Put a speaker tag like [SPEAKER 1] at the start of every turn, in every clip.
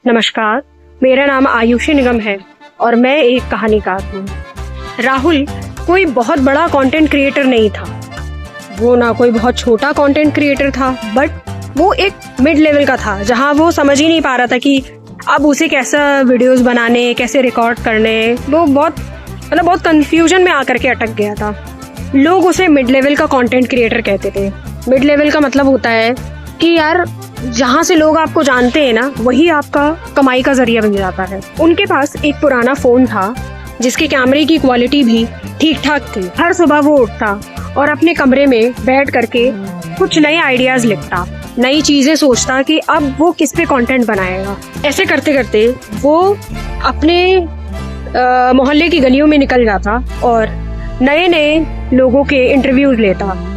[SPEAKER 1] नमस्कार, मेरा नाम आयुषी निगम है और मैं एक कहानीकार हूँ। राहुल कोई बहुत बड़ा कंटेंट क्रिएटर नहीं था, वो ना कोई बहुत छोटा कंटेंट क्रिएटर था, बट वो एक मिड लेवल का था जहाँ वो समझ ही नहीं पा रहा था कि अब उसे कैसा वीडियोस बनाने, कैसे रिकॉर्ड करने। वो बहुत कंफ्यूजन में आकर के अटक गया था। लोग उसे मिड लेवल का कंटेंट क्रिएटर कहते थे। मिड लेवल का मतलब होता है कि यार जहाँ से लोग आपको जानते हैं ना, वही आपका कमाई का जरिया बन जाता है। उनके पास एक पुराना फोन था जिसके कैमरे की क्वालिटी भी ठीक ठाक थी। हर सुबह वो उठता और अपने कमरे में बैठ करके कुछ नए आइडियाज लिखता, नई चीजें सोचता कि अब वो किस पे कंटेंट बनाएगा। ऐसे करते करते वो अपने मोहल्ले की गलियों में निकल जाता और नए नए लोगों के इंटरव्यूज लेता।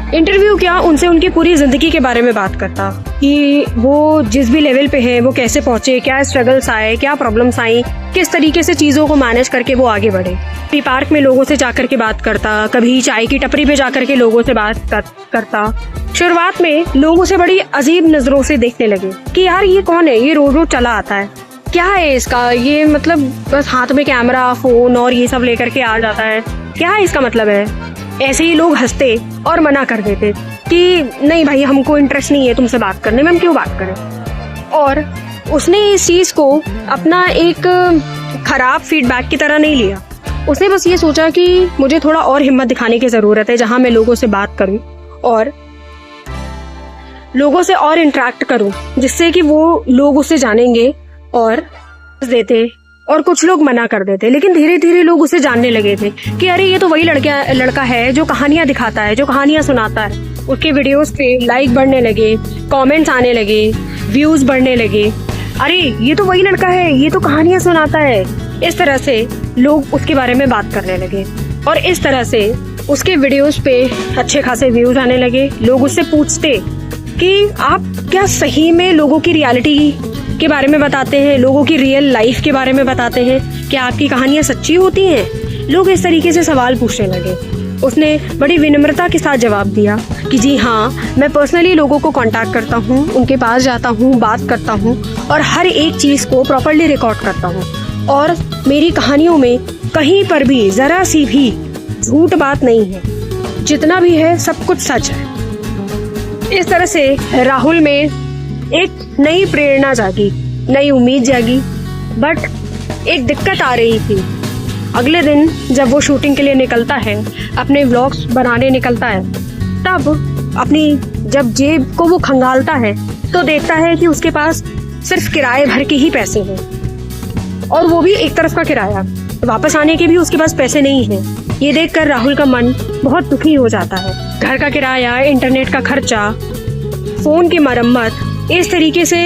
[SPEAKER 1] इंटरव्यू क्या, उनसे उनकी पूरी जिंदगी के बारे में बात करता कि वो जिस भी लेवल पे है वो कैसे पहुंचे, क्या स्ट्रगल्स आए, क्या प्रॉब्लम्स आई, किस तरीके से चीजों को मैनेज करके वो आगे बढ़े। कभी पार्क में लोगों से जाकर के बात करता, कभी चाय की टपरी पे जाकर के लोगों से बात करता। शुरुआत में लोग उसे बड़ी अजीब नजरों से देखने लगे कि यार ये कौन है, ये रोज रोज चला आता है, क्या है इसका, ये मतलब बस हाथ में कैमरा, फोन और ये सब लेकर के आ जाता है, क्या है इसका मतलब है। ऐसे ही लोग हंसते और मना कर देते कि नहीं भाई, हमको इंटरेस्ट नहीं है तुमसे बात करने में, हम क्यों बात करें। और उसने इस चीज को अपना एक खराब फीडबैक की तरह नहीं लिया। उसने बस ये सोचा कि मुझे थोड़ा और हिम्मत दिखाने की जरूरत है, जहां मैं लोगों से बात करूं और लोगों से और इंटरेक्ट करूं, जिससे कि वो लोग उससे जानेंगे और देते। और कुछ लोग मना कर देते, लेकिन धीरे धीरे लोग उसे जानने लगे थे कि अरे ये तो वही लड़का है जो कहानियां दिखाता है, जो कहानियां सुनाता है। उसके वीडियोस पे लाइक बढ़ने लगे, कमेंट्स आने लगे, व्यूज बढ़ने लगे। अरे ये तो वही लड़का है, ये तो कहानियां सुनाता है। इस तरह से लोग उसके बारे में बात करने लगे और इस तरह से उसके वीडियोस पे अच्छे खासे व्यूज आने लगे। लोग उससे पूछते कि आप क्या सही में लोगों की रियलिटी के बारे में बताते हैं, लोगों की रियल लाइफ के बारे में बताते हैं, क्या आपकी कहानियां सच्ची होती हैं। लोग इस तरीके से सवाल पूछने लगे। उसने बड़ी विनम्रता के साथ जवाब दिया कि जी हाँ, मैं पर्सनली लोगों को कांटेक्ट करता हूँ, उनके पास जाता हूँ, बात करता हूँ और हर एक चीज को प्रॉपर्ली रिकॉर्ड करता हूँ और मेरी कहानियों में कहीं पर भी जरा सी भी झूठ बात नहीं है, जितना भी है सब कुछ सच है। इस तरह से राहुल में एक नई प्रेरणा जागी, नई उम्मीद जागी। बट एक दिक्कत आ रही थी। अगले दिन जब वो शूटिंग के लिए निकलता है, अपने व्लॉग्स बनाने निकलता है, तब अपनी जब जेब को वो खंगालता है तो देखता है कि उसके पास सिर्फ किराए भर के ही पैसे हैं और वो भी एक तरफ का किराया, वापस आने के भी उसके पास पैसे नहीं हैं। ये देखकर राहुल का मन बहुत दुखी हो जाता है। घर का किराया, इंटरनेट का खर्चा, फोन की मरम्मत, इस तरीके से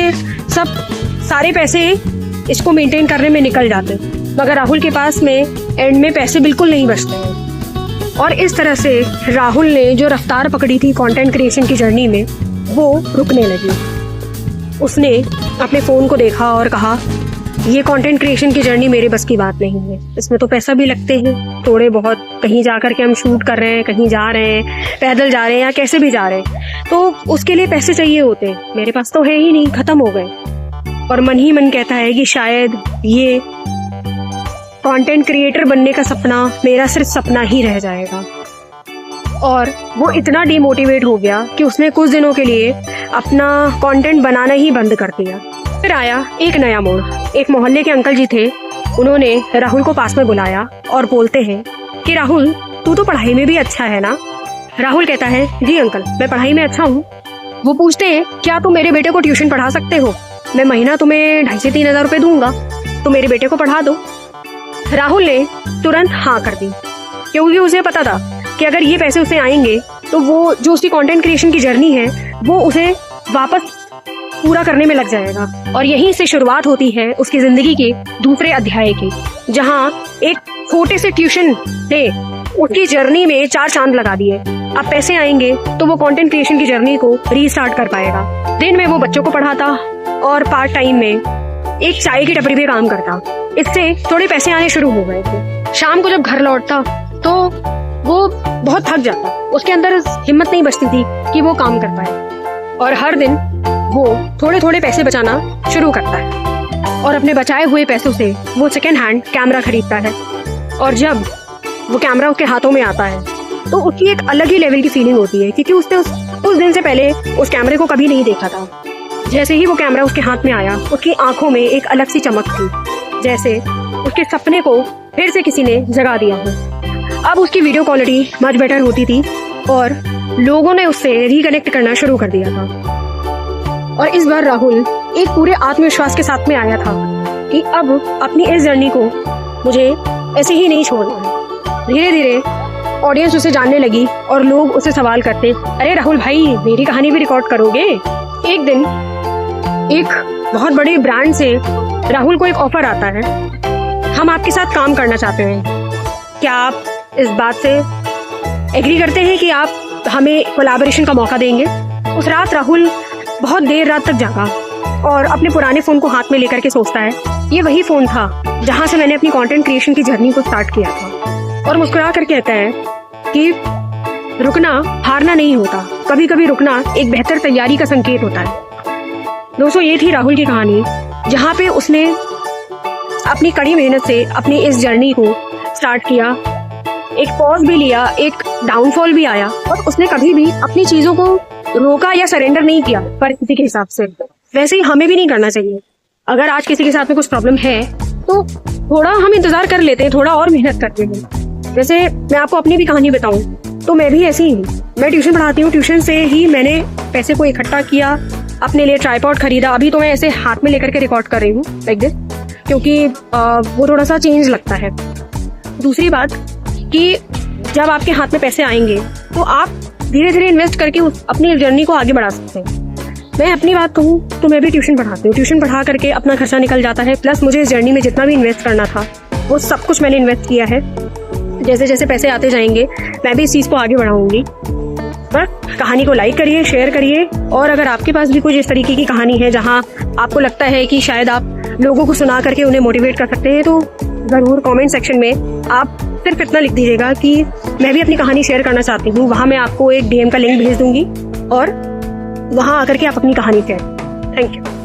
[SPEAKER 1] सारे पैसे इसको मेंटेन करने में निकल जाते, मगर राहुल के पास में एंड में पैसे बिल्कुल नहीं बचते हैं। और इस तरह से राहुल ने जो रफ्तार पकड़ी थी कंटेंट क्रिएशन की जर्नी में, वो रुकने लगी। उसने अपने फोन को देखा और कहा ये कंटेंट क्रिएशन की जर्नी मेरे बस की बात नहीं है, इसमें तो पैसा भी लगते हैं थोड़े बहुत। कहीं जा करके हम शूट कर रहे हैं, कहीं जा रहे हैं, पैदल जा रहे हैं या कैसे भी जा रहे हैं, तो उसके लिए पैसे चाहिए होते हैं। मेरे पास तो है ही नहीं, खत्म हो गए। और मन ही मन कहता है कि शायद ये कंटेंट क्रिएटर बनने का सपना मेरा सिर्फ सपना ही रह जाएगा। और वो इतना डिमोटिवेट हो गया कि उसने कुछ दिनों के लिए अपना कंटेंट बनाना ही बंद कर दिया। फिर आया एक नया मोड़। एक मोहल्ले के अंकल जी थे, उन्होंने राहुल को पास में बुलाया और बोलते हैं कि राहुल, तू तो पढ़ाई में भी अच्छा है ना। राहुल कहता है जी अंकल, मैं पढ़ाई में अच्छा हूँ। वो पूछते हैं क्या तुम मेरे बेटे को ट्यूशन पढ़ा सकते हो, मैं महीना तुम्हें 2,500 से 3,000 रुपए दूंगा, तो मेरे बेटे को पढ़ा दो। राहुल ने तुरंत हाँ कर दी, क्योंकि उसे पता था कि अगर ये पैसे उसे आएंगे तो वो जो उसकी कंटेंट क्रिएशन की जर्नी है वो उसे वापस पूरा करने में लग जाएगा। और यहीं से शुरुआत होती है उसकी जिंदगी के दूसरे अध्याय की, जहाँ एक छोटे से ट्यूशन ने उसकी जर्नी में 4 चांद लगा दिए। अब पैसे आएंगे तो वो कंटेंट क्रिएशन की जर्नी को रीस्टार्ट कर पाएगा। दिन में वो बच्चों को पढ़ाता और पार्ट टाइम में एक चाय की टपरी पे काम करता। इससे थोड़े पैसे आने शुरू हो गए थे। शाम को जब घर लौटता तो वो बहुत थक जाता, उसके अंदर हिम्मत नहीं बचती थी कि वो काम कर पाए। और हर दिन वो थोड़े थोड़े पैसे बचाना शुरू करता है और अपने बचाए हुए पैसों से वो सेकेंड हैंड कैमरा खरीदता है। और जब वो कैमरा उसके हाथों में आता है तो उसकी एक अलग ही लेवल की फीलिंग होती है, क्योंकि उसने उस दिन से पहले उस कैमरे को कभी नहीं देखा था। जैसे ही वो कैमरा उसके हाथ में आया, उसकी आंखों में एक अलग सी चमक थी, जैसे उसके सपने को फिर से किसी ने जगा दिया हो। अब उसकी वीडियो क्वालिटी मच बेटर होती थी और लोगों ने उससे रिकनेक्ट करना शुरू कर दिया था। और इस बार राहुल एक पूरे आत्मविश्वास के साथ में आया था कि अब अपनी इस जर्नी को मुझे ऐसे ही नहीं छोड़ना है। धीरे धीरे ऑडियंस उसे जानने लगी और लोग उसे सवाल करते, अरे राहुल भाई, मेरी कहानी भी रिकॉर्ड करोगे? एक दिन एक बहुत बड़े ब्रांड से राहुल को एक ऑफर आता है, हम आपके साथ काम करना चाहते हैं, क्या आप इस बात से एग्री करते हैं कि आप हमें कोलैबोरेशन का मौका देंगे? उस रात राहुल बहुत देर रात तक जागा और अपने पुराने फोन को हाथ में लेकर के सोचता है, ये वही फोन था जहां से मैंने अपनी कंटेंट क्रिएशन की जर्नी को स्टार्ट किया था। और मुस्कुरा कर कहता है कि रुकना हारना नहीं होता, कभी कभी रुकना एक बेहतर तैयारी का संकेत होता है। दोस्तों, ये थी राहुल की कहानी, जहाँ पे उसने अपनी कड़ी मेहनत से अपनी इस जर्नी को स्टार्ट किया। एक पॉज भी लिया, एक डाउनफॉल भी आया और उसने कभी भी अपनी चीजों को रोका या सरेंडर नहीं किया परिस्थिति के हिसाब से। वैसे ही हमें भी नहीं करना चाहिए। अगर आज किसी के साथ में कुछ प्रॉब्लम है तो थोड़ा हम इंतजार कर लेते हैं, थोड़ा और मेहनत करते हैं। जैसे मैं आपको अपनी भी कहानी बताऊं तो मैं भी ऐसी ही हूँ। मैं ट्यूशन पढ़ाती हूँ, ट्यूशन से ही मैंने पैसे को इकट्ठा किया, अपने लिए ट्राइपॉड खरीदा। अभी तो मैं ऐसे हाथ में लेकर के रिकॉर्ड कर रही हूँ लाइक दिस, क्योंकि वो थोड़ा सा चेंज लगता है। दूसरी बात कि जब आपके हाथ में पैसे आएंगे तो आप धीरे धीरे इन्वेस्ट करके अपनी जर्नी को आगे बढ़ा सकते हैं। मैं अपनी बात कहूँ तो मैं भी ट्यूशन पढ़ाती हूँ, ट्यूशन पढ़ा करके अपना खर्चा निकल जाता है, प्लस मुझे इस जर्नी में जितना भी इन्वेस्ट करना था वो सब कुछ मैंने इन्वेस्ट किया है। जैसे जैसे पैसे आते जाएंगे मैं भी इस चीज़ को आगे बढ़ाऊंगी। बस कहानी को लाइक करिए, शेयर करिए, और अगर आपके पास भी कुछ इस तरीके की कहानी है जहाँ आपको लगता है कि शायद आप लोगों को सुना करके उन्हें मोटिवेट कर सकते हैं, तो ज़रूर कमेंट सेक्शन में आप सिर्फ इतना लिख दीजिएगा कि मैं भी अपनी कहानी शेयर करना चाहती हूँ। वहाँ मैं आपको एक DM का लिंक भेज दूंगी और वहाँ आकर के आप अपनी कहानी शेयर। Thank you.